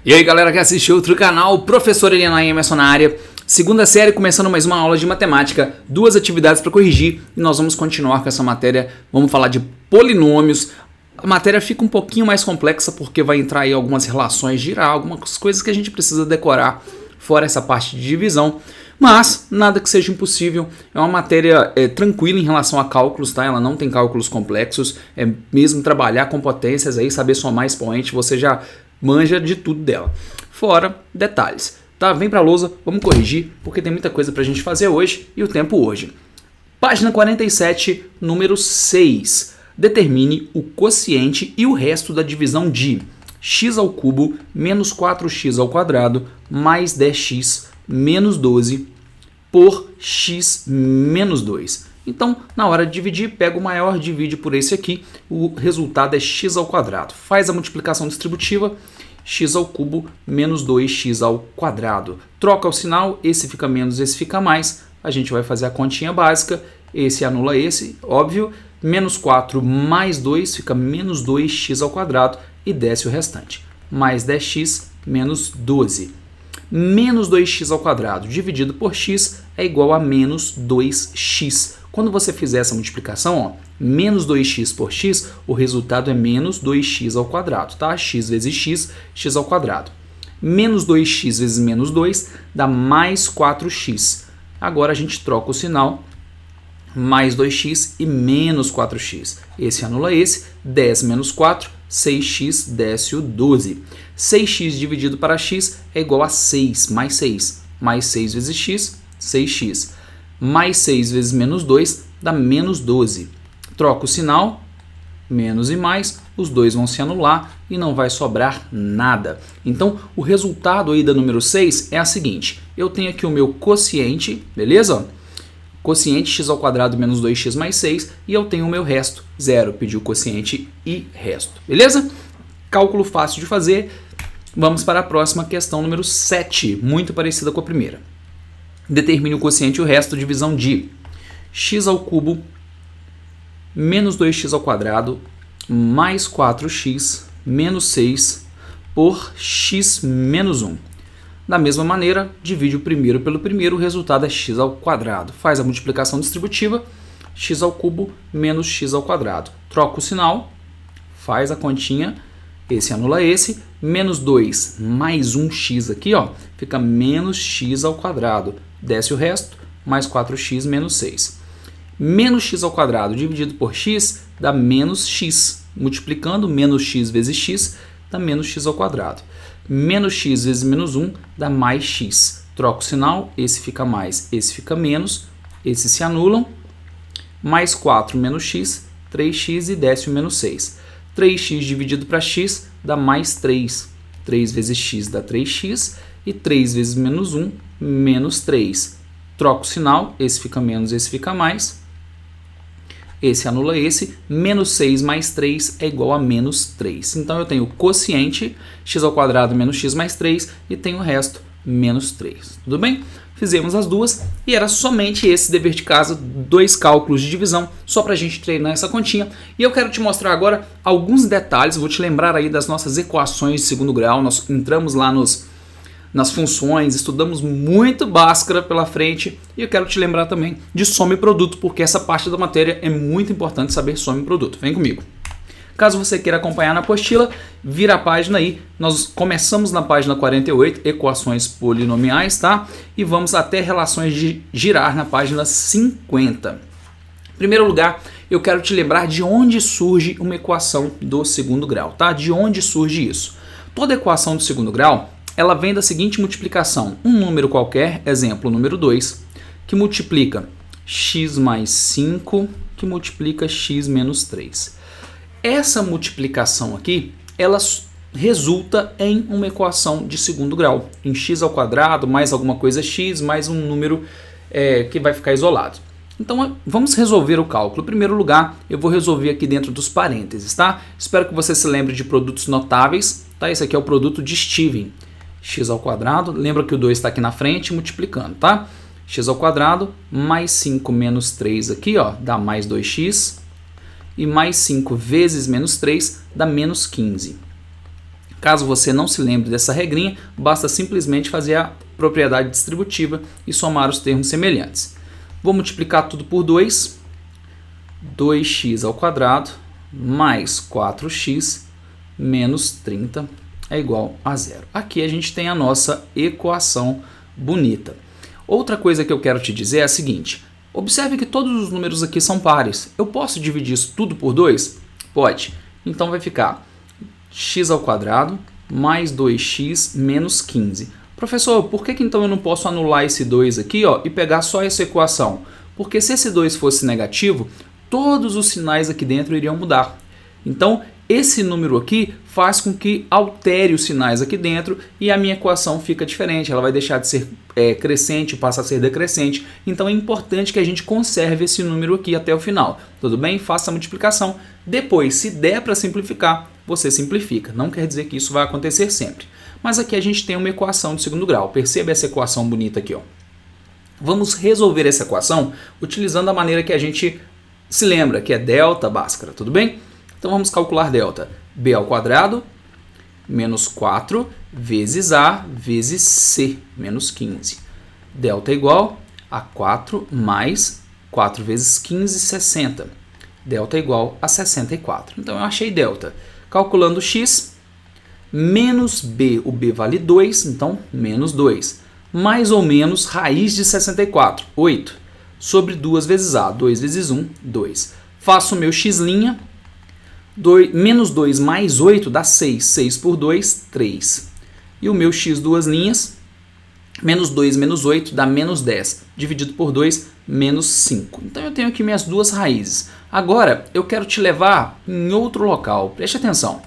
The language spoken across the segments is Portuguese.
E aí galera que assiste outro canal, Professor Eliana Emerson na área. Segunda série, começando mais uma aula de matemática, 2 atividades para corrigir e nós vamos continuar com essa matéria, vamos falar de polinômios. A matéria fica um pouquinho mais complexa porque vai entrar aí algumas relações, girar algumas coisas que a gente precisa decorar, fora essa parte de divisão. Mas nada que seja impossível, é uma matéria tranquila em relação a cálculos, tá? Ela não tem cálculos complexos, é mesmo trabalhar com potências aí, saber somar expoente, você já manja de tudo dela. Fora detalhes, tá? Vem pra lousa, vamos corrigir, porque tem muita coisa pra gente fazer hoje e o tempo hoje. Página 47, número 6. Determine o quociente e o resto da divisão de x ao cubo menos 4x ao quadrado mais 10x menos 12 por x menos 2. Então, na hora de dividir, pega o maior, divide por esse aqui, o resultado é x ao quadrado. Faz a multiplicação distributiva, x ao cubo menos 2x ao quadrado. Troca o sinal, esse fica menos, esse fica mais. A gente vai fazer a continha básica, esse anula esse, óbvio. Menos 4 mais 2 fica menos 2x ao quadrado e desce o restante. Mais 10x menos 12. Menos 2x ao quadrado dividido por x é igual a menos 2x. Quando você fizer essa multiplicação, ó, menos 2x por x, o resultado é menos 2x ao quadrado, tá? X vezes x, x ao quadrado. Menos 2x vezes menos 2 dá mais 4x. Agora a gente troca o sinal, mais 2x e menos 4x. Esse anula esse, 10 menos 4, 6x, desce o 12. 6x dividido para x é igual a 6, mais 6. Mais 6 vezes x, 6x. Mais 6 vezes menos 2 dá menos 12. Troca o sinal, menos e mais, os dois vão se anular e não vai sobrar nada. Então, o resultado aí da número 6 é a seguinte. Eu tenho aqui o meu quociente, beleza? Quociente x ao quadrado menos 2x mais 6 e eu tenho o meu resto, 0. Pediu quociente e resto, beleza? Cálculo fácil de fazer. Vamos para a próxima questão, número 7, muito parecida com a primeira. Determine o quociente e o resto, divisão de x ao cubo menos 2x ao quadrado mais 4x menos 6 por x menos 1. Da mesma maneira, divide o primeiro pelo primeiro, o resultado é x ao quadrado. Faz a multiplicação distributiva, x ao cubo menos x ao quadrado. Troca o sinal, faz a continha, esse anula esse, menos 2 mais 1x aqui, ó, fica menos x ao quadrado. Desce o resto, mais 4x menos 6. Menos x ao quadrado dividido por x dá menos x. Multiplicando, menos x vezes x dá menos x ao quadrado. Menos x vezes menos 1 dá mais x. Troca o sinal, esse fica mais, esse fica menos, esses se anulam. Mais 4 menos x, 3x e desce o menos 6. 3x dividido para x dá mais 3. 3 vezes x dá 3x e 3 vezes menos 1, menos 3. Troca o sinal, esse fica menos, esse fica mais. Esse anula esse, menos 6 mais 3 é igual a menos 3. Então eu tenho o quociente, x ao quadrado menos x mais 3, e tenho o resto, menos 3. Tudo bem? Fizemos as duas e era somente esse dever de casa, 2 cálculos de divisão, só para a gente treinar essa continha. E eu quero te mostrar agora alguns detalhes, vou te lembrar aí das nossas equações de segundo grau. Nós entramos lá nas funções, estudamos muito Bhaskara pela frente e eu quero te lembrar também de soma e produto, porque essa parte da matéria é muito importante saber soma e produto. Vem comigo. Caso você queira acompanhar na apostila, vira a página aí. Nós começamos na página 48, equações polinomiais, tá? E vamos até relações de girar na página 50. Em primeiro lugar, eu quero te lembrar de onde surge uma equação do segundo grau, tá? De onde surge isso? Toda equação do segundo grau, ela vem da seguinte multiplicação. Um número qualquer, exemplo, número 2, que multiplica x mais 5, que multiplica x menos 3. Essa multiplicação aqui, ela resulta em uma equação de segundo grau, em x ao quadrado mais alguma coisa x, mais um número que vai ficar isolado. Então, vamos resolver o cálculo. Em primeiro lugar, eu vou resolver aqui dentro dos parênteses, tá? Espero que você se lembre de produtos notáveis, tá? Esse aqui é o produto de Steven. X ao quadrado, lembra que o 2 está aqui na frente, multiplicando, tá? X ao quadrado mais 5 menos 3 aqui, ó, dá mais 2x. E mais 5 vezes menos 3 dá menos 15. Caso você não se lembre dessa regrinha, basta simplesmente fazer a propriedade distributiva e somar os termos semelhantes. Vou multiplicar tudo por 2, 2x ao quadrado mais 4x menos 30 é igual a 0. Aqui a gente tem a nossa equação bonita. Outra coisa que eu quero te dizer é a seguinte: observe que todos os números aqui são pares. Eu posso dividir isso tudo por 2? Pode. Então vai ficar x ao quadrado mais 2x menos 15. Professor, por que então eu não posso anular esse 2 aqui, ó, e pegar só essa equação? Porque se esse 2 fosse negativo, todos os sinais aqui dentro iriam mudar. Então, esse número aqui faz com que altere os sinais aqui dentro e a minha equação fica diferente. Ela vai deixar de ser crescente e passa a ser decrescente. Então, é importante que a gente conserve esse número aqui até o final. Tudo bem? Faça a multiplicação. Depois, se der para simplificar, você simplifica. Não quer dizer que isso vai acontecer sempre. Mas aqui a gente tem uma equação de segundo grau. Perceba essa equação bonita aqui, ó. Vamos resolver essa equação utilizando a maneira que a gente se lembra, que é delta Bhaskara, tudo bem? Então vamos calcular delta. B ao quadrado menos 4 vezes A vezes C menos 15. Delta é igual a 4 mais 4 vezes 15, 60. Delta é igual a 64. Então eu achei delta. Calculando x, menos b, o b vale 2, então menos 2. Mais ou menos raiz de 64, 8. Sobre 2 vezes a, 2 vezes 1, 2. Faço o meu x', menos 2 mais 8 dá 6. 6 por 2, 3. E o meu x duas linhas, menos 2 menos 8 dá menos 10. Dividido por 2, menos 5. Então eu tenho aqui minhas duas raízes. Agora eu quero te levar em outro local. Preste atenção.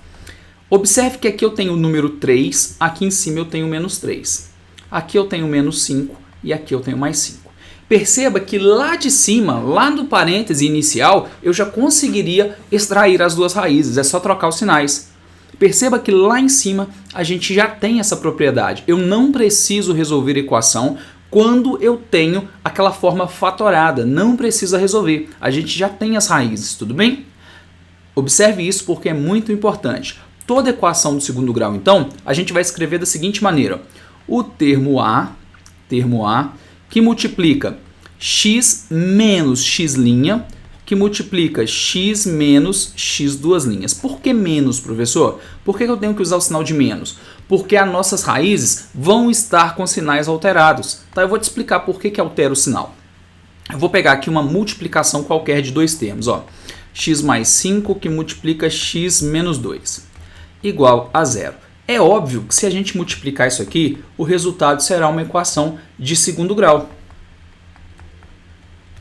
Observe que aqui eu tenho o número 3, aqui em cima eu tenho menos 3. Aqui eu tenho menos 5 e aqui eu tenho mais 5. Perceba que lá de cima, lá no parêntese inicial, eu já conseguiria extrair as duas raízes, é só trocar os sinais. Perceba que lá em cima a gente já tem essa propriedade. Eu não preciso resolver a equação quando eu tenho aquela forma fatorada, não precisa resolver. A gente já tem as raízes, tudo bem? Observe isso porque é muito importante. Toda equação do segundo grau, então, a gente vai escrever da seguinte maneira. O termo A, que multiplica x menos x', que multiplica x menos x duas linhas. Por que menos, professor? Por que eu tenho que usar o sinal de menos? Porque as nossas raízes vão estar com sinais alterados. Tá? Eu vou te explicar por que altera o sinal. Eu vou pegar aqui uma multiplicação qualquer de dois termos. Ó. X mais 5 que multiplica x menos 2 igual a 0. É óbvio que se a gente multiplicar isso aqui, o resultado será uma equação de segundo grau.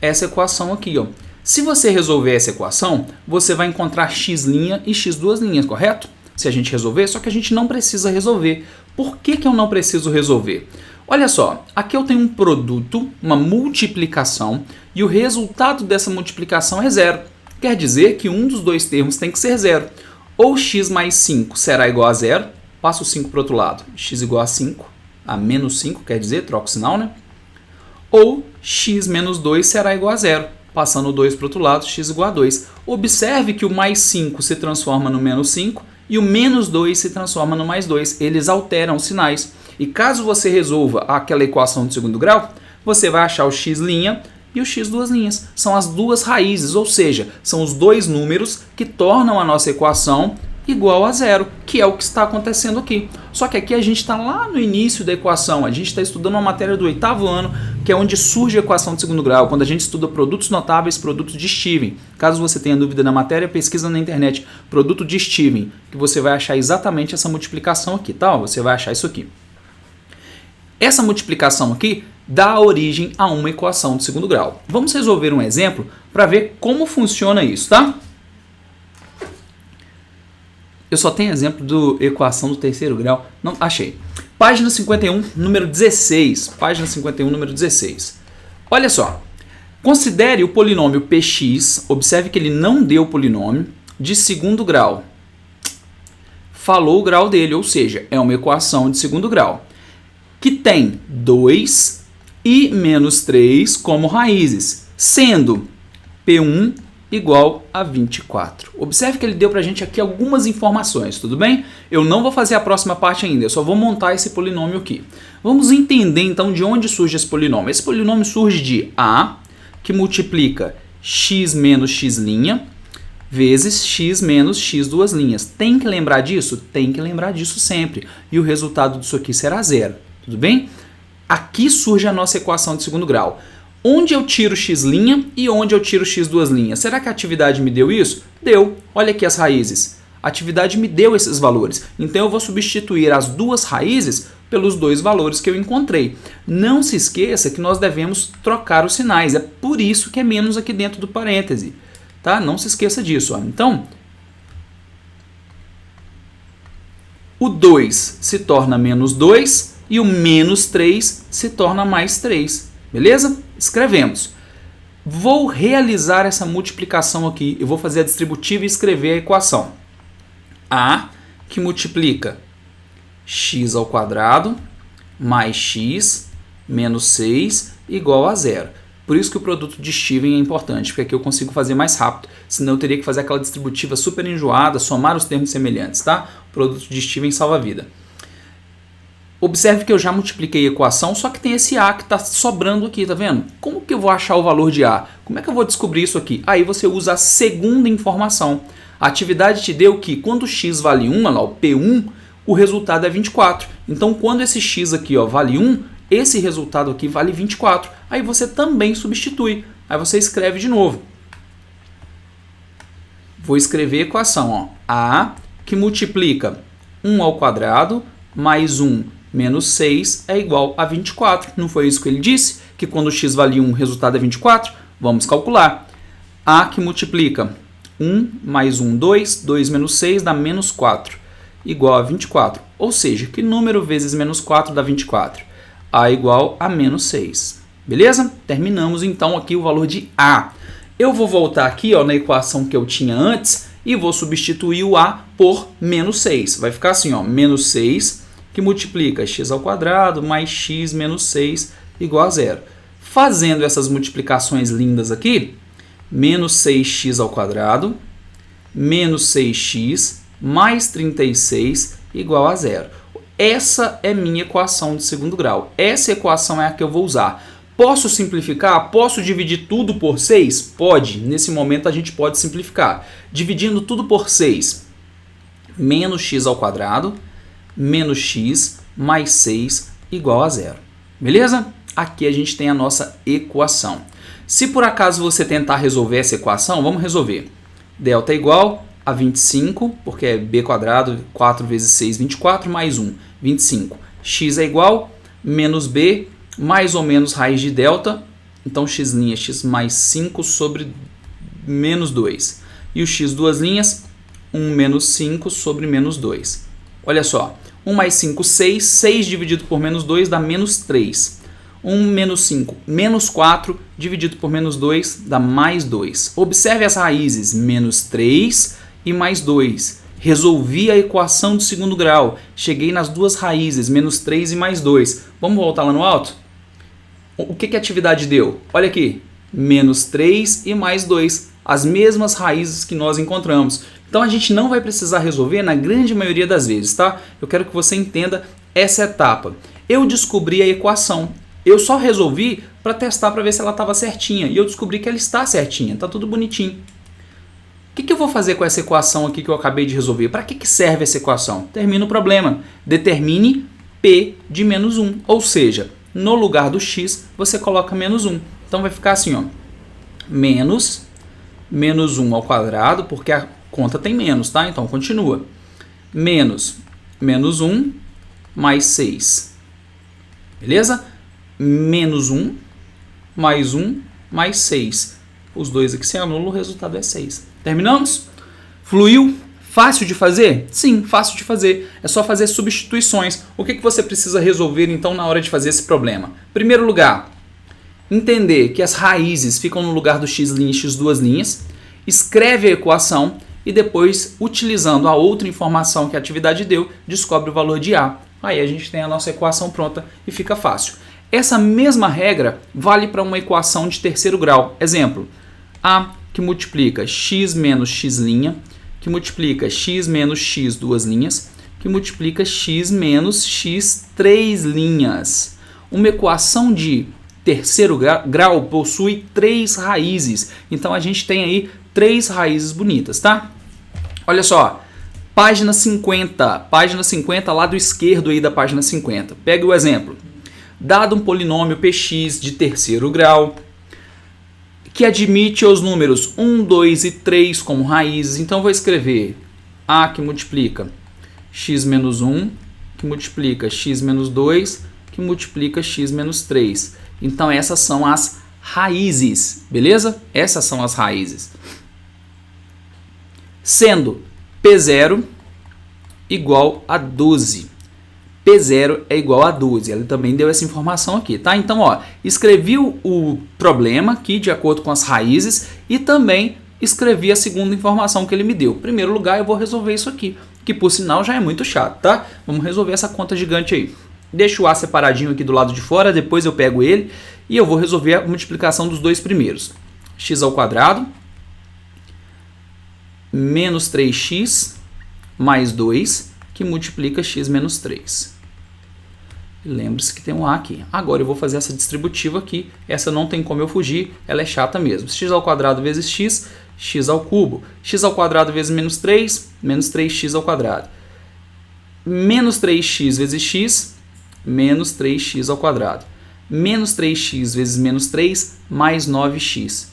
Essa equação aqui, ó. Se você resolver essa equação, você vai encontrar x' e x duas linhas, correto? Se a gente resolver, só que a gente não precisa resolver. Por que eu não preciso resolver? Olha só, aqui eu tenho um produto, uma multiplicação, e o resultado dessa multiplicação é 0. Quer dizer que um dos dois termos tem que ser 0. Ou x mais 5 será igual a 0, passo o 5 para o outro lado, x igual a 5, a menos 5, quer dizer, troca o sinal, né? Ou x menos 2 será igual a 0, passando o 2 para o outro lado, x igual a 2. Observe que o mais 5 se transforma no menos 5 e o menos 2 se transforma no mais 2. Eles alteram os sinais. E caso você resolva aquela equação de segundo grau, você vai achar o x' e o x duas linhas. São as duas raízes, ou seja, são os dois números que tornam a nossa equação igual a 0, que é o que está acontecendo aqui. Só que aqui a gente está lá no início da equação, a gente está estudando uma matéria do 8º ano, que é onde surge a equação de segundo grau, quando a gente estuda produtos notáveis, produtos de Steven. Caso você tenha dúvida na matéria, pesquisa na internet, produto de Steven, que você vai achar exatamente essa multiplicação aqui, tá? Você vai achar isso aqui. Essa multiplicação aqui dá origem a uma equação de segundo grau. Vamos resolver um exemplo para ver como funciona isso, tá? Eu só tenho exemplo da equação do terceiro grau. Não, achei. Página 51, número 16. Página 51, número 16. Olha só. Considere o polinômio px, observe que ele não deu polinômio, de segundo grau. Falou o grau dele, ou seja, é uma equação de segundo grau, que tem 2 e menos 3 como raízes, sendo P1 igual a 24. Observe que ele deu para a gente aqui algumas informações, tudo bem? Eu não vou fazer a próxima parte ainda, eu só vou montar esse polinômio aqui. Vamos entender então de onde surge esse polinômio. Esse polinômio surge de A, que multiplica x menos x', vezes x menos x duas linhas. Tem que lembrar disso? Tem que lembrar disso sempre. E o resultado disso aqui será zero, tudo bem? Aqui surge a nossa equação de segundo grau. Onde eu tiro x' e onde eu tiro x duas linhas? Será que a atividade me deu isso? Deu. Olha aqui as raízes. A atividade me deu esses valores. Então eu vou substituir as duas raízes pelos dois valores que eu encontrei. Não se esqueça que nós devemos trocar os sinais. É por isso que é menos aqui dentro do parêntese. Tá? Não se esqueça disso. Ó. Então, o 2 se torna menos 2 e o menos 3 se torna mais 3. Beleza? Escrevemos. Vou realizar essa multiplicação aqui. Eu vou fazer a distributiva e escrever a equação. A, que multiplica x ao quadrado mais x menos 6 igual a zero. Por isso que o produto de Steven é importante, porque aqui eu consigo fazer mais rápido. Senão eu teria que fazer aquela distributiva super enjoada, somar os termos semelhantes, tá? O produto de Steven salva a vida. Observe que eu já multipliquei a equação, só que tem esse A que está sobrando aqui, tá vendo? Como que eu vou achar o valor de A? Como é que eu vou descobrir isso aqui? Aí você usa a segunda informação. A atividade te deu que quando x vale 1, olha lá, o P1, o resultado é 24. Então quando esse x aqui ó, vale 1, esse resultado aqui vale 24. Aí você também substitui. Aí você escreve de novo. Vou escrever a equação. Ó. A que multiplica 1 ao quadrado mais 1 menos 6 é igual a 24. Não foi isso que ele disse? Que quando x vale 1, o resultado é 24? Vamos calcular. A que multiplica 1 mais 1, 2. 2 menos 6 dá menos 4. Igual a 24. Ou seja, que número vezes menos 4 dá 24? A igual a menos 6. Beleza? Terminamos então aqui o valor de A. Eu vou voltar aqui ó, na equação que eu tinha antes e vou substituir o A por menos 6. Vai ficar assim, ó, menos 6 que multiplica x ao quadrado mais x menos 6 igual a zero. Fazendo essas multiplicações lindas aqui, menos 6x ao quadrado menos 6x mais 36 igual a zero. Essa é minha equação de segundo grau. Essa equação é a que eu vou usar. Posso simplificar? Posso dividir tudo por 6? Pode. Nesse momento a gente pode simplificar. Dividindo tudo por 6, menos x ao quadrado menos x mais 6 igual a zero. Beleza? Aqui a gente tem a nossa equação. Se por acaso você tentar resolver essa equação, vamos resolver. Delta é igual a 25, porque é b quadrado, 4 vezes 6, 24, mais 1, 25. X é igual menos b, mais ou menos raiz de delta. Então x' x mais 5 sobre menos 2. E o x duas linhas, 1 menos 5 sobre menos 2. Olha só, 1 mais 5, 6. 6 dividido por menos 2 dá menos 3. 1 menos 5, menos 4, dividido por menos 2 dá mais 2. Observe as raízes, menos 3 e mais 2. Resolvi a equação do segundo grau. Cheguei nas duas raízes, menos 3 e mais 2. Vamos voltar lá no alto? O que a atividade deu? Olha aqui, menos 3 e mais 2. As mesmas raízes que nós encontramos. Então a gente não vai precisar resolver na grande maioria das vezes, tá? Eu quero que você entenda essa etapa. Eu descobri a equação. Eu só resolvi para testar para ver se ela estava certinha. E eu descobri que ela está certinha, está tudo bonitinho. O que eu vou fazer com essa equação aqui que eu acabei de resolver? Para que serve essa equação? Termina o problema. Determine P de menos 1. Ou seja, no lugar do x, você coloca menos 1. Então vai ficar assim, ó. Menos 1 ao quadrado, porque a conta tem menos, tá? Então continua. Menos 1 mais 6. Beleza? Menos 1 mais 6. Os dois aqui se anulam, o resultado é 6. Terminamos? Fluiu? Fácil de fazer? Sim, fácil de fazer. É só fazer substituições. O que você precisa resolver então na hora de fazer esse problema? Primeiro lugar, entender que as raízes ficam no lugar do x' e x duas linhas. Escreve a equação e depois, utilizando a outra informação que a atividade deu, descobre o valor de A. Aí a gente tem a nossa equação pronta e fica fácil. Essa mesma regra vale para uma equação de terceiro grau. Exemplo, A que multiplica x menos x', que multiplica x menos x duas linhas, que multiplica x menos x três linhas. Uma equação de terceiro grau possui três raízes. Então a gente tem aí três raízes bonitas, tá? Olha só, página 50, lado esquerdo aí da página 50. Pega o exemplo. Dado um polinômio px de terceiro grau, que admite os números 1, 2 e 3 como raízes, então vou escrever a que multiplica x menos 1, que multiplica x menos 2, que multiplica x menos 3. Então essas são as raízes, beleza? Essas são as raízes. Sendo P0 igual a 12. P0 é igual a 12. Ele também deu essa informação aqui, tá? Então, ó, escrevi o problema aqui de acordo com as raízes e também escrevi a segunda informação que ele me deu. Em primeiro lugar, eu vou resolver isso aqui, que por sinal já é muito chato, tá? Vamos resolver essa conta gigante aí. Deixa o A separadinho aqui do lado de fora, depois eu pego ele e eu vou resolver a multiplicação dos dois primeiros. X ao quadrado menos 3x mais 2, que multiplica x menos 3. Lembre-se que tem um A aqui. Agora eu vou fazer essa distributiva aqui. Essa não tem como eu fugir, ela é chata mesmo. X ao quadrado vezes x, x ao cubo. X ao quadrado vezes menos 3, menos 3x ao quadrado. Menos 3x vezes x, menos 3x ao quadrado. Menos 3x vezes menos 3, mais 9x.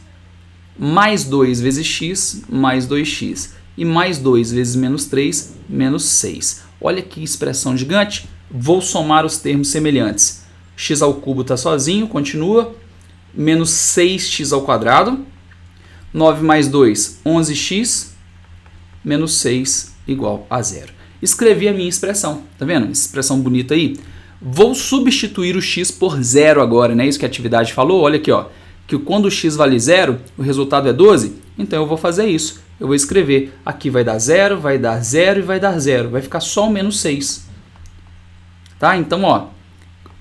Mais 2 vezes x, mais 2x. E mais 2 vezes menos 3, menos 6. Olha que expressão gigante. Vou somar os termos semelhantes. X ao cubo está sozinho, continua. Menos 6x ao quadrado. 9 mais 2, 11x. Menos 6 igual a 0. Escrevi a minha expressão. Tá vendo? Expressão bonita aí. Vou substituir o x por 0 agora, né? Isso que a atividade falou. Olha aqui, ó. Que quando o x vale 0, o resultado é 12. Então eu vou fazer isso. Eu vou escrever. Aqui vai dar 0, vai dar 0 e vai dar 0. Vai ficar só o menos 6. Tá? Então, ó,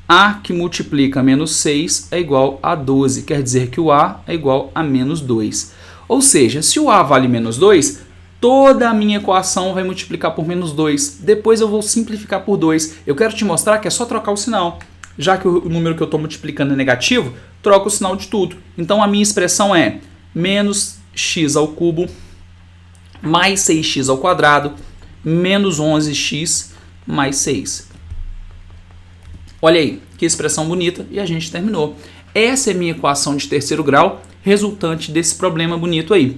A que multiplica menos 6 é igual a 12. Quer dizer que o A é igual a menos 2. Ou seja, se o A vale menos 2, toda a minha equação vai multiplicar por menos 2. Depois eu vou simplificar por 2. Eu quero te mostrar que é só trocar o sinal. Já que o número que eu estou multiplicando é negativo, troco o sinal de tudo. Então a minha expressão é menos x ao cubo mais 6x ao quadrado menos 11x mais 6. Olha aí, que expressão bonita, e a gente terminou. Essa é a minha equação de terceiro grau, resultante desse problema bonito aí.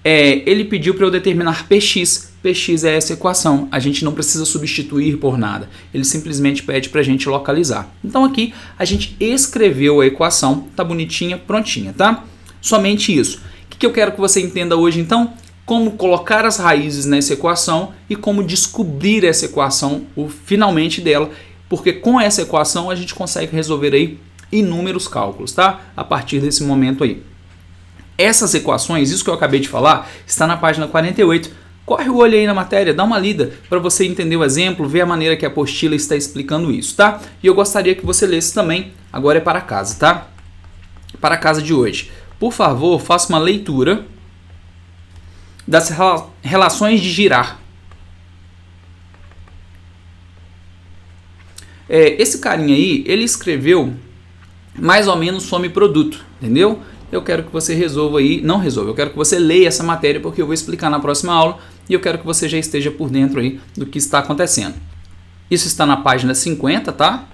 Ele pediu para eu determinar Px. Px é essa equação, a gente não precisa substituir por nada, ele simplesmente pede para a gente localizar. Então aqui a gente escreveu a equação, tá bonitinha, prontinha, tá? Somente isso. O que eu quero que você entenda hoje então? Como colocar as raízes nessa equação e como descobrir essa equação, o finalmente dela, porque com essa equação a gente consegue resolver aí inúmeros cálculos, tá? A partir desse momento aí. Essas equações, isso que eu acabei de falar, está na página 48. Corre o olho aí na matéria, dá uma lida para você entender o exemplo, ver a maneira que a apostila está explicando isso, tá? E eu gostaria que você lesse também, agora é para casa, tá? Para a casa de hoje. Por favor, faça uma leitura das relações de girar. Esse carinha aí, ele escreveu mais ou menos some-produto, entendeu? Eu quero que você resolva aí, não resolva, eu quero que você leia essa matéria porque eu vou explicar na próxima aula e eu quero que você já esteja por dentro aí do que está acontecendo. Isso está na página 50, tá?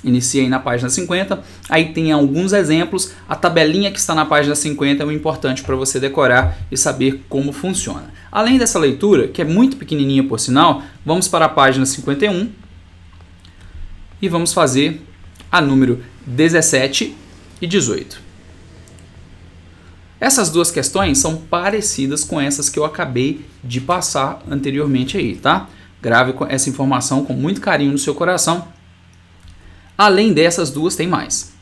Iniciei na página 50, aí tem alguns exemplos, a tabelinha que está na página 50 é o importante para você decorar e saber como funciona. Além dessa leitura, que é muito pequenininha por sinal, vamos para a página 51 e vamos fazer a número 17 e 18. Essas duas questões são parecidas com essas que eu acabei de passar anteriormente aí, tá? Grave essa informação com muito carinho no seu coração. Além dessas duas, tem mais.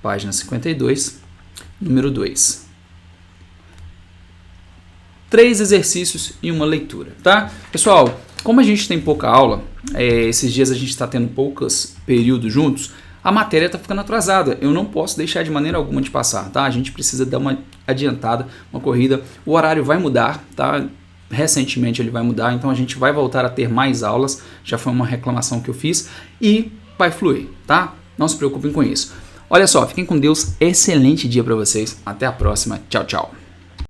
Página 52, número 2. 3 exercícios e uma leitura, tá? Pessoal, como a gente tem pouca aula, esses dias a gente está tendo poucos períodos juntos, a matéria está ficando atrasada. Eu não posso deixar de maneira alguma de passar, tá? A gente precisa dar uma adiantada, uma corrida. O horário vai mudar, tá? Recentemente ele vai mudar, então a gente vai voltar a ter mais aulas. Já foi uma reclamação que eu fiz e vai fluir, tá? Não se preocupem com isso. Olha só, fiquem com Deus. Excelente dia para vocês. Até a próxima. Tchau, tchau.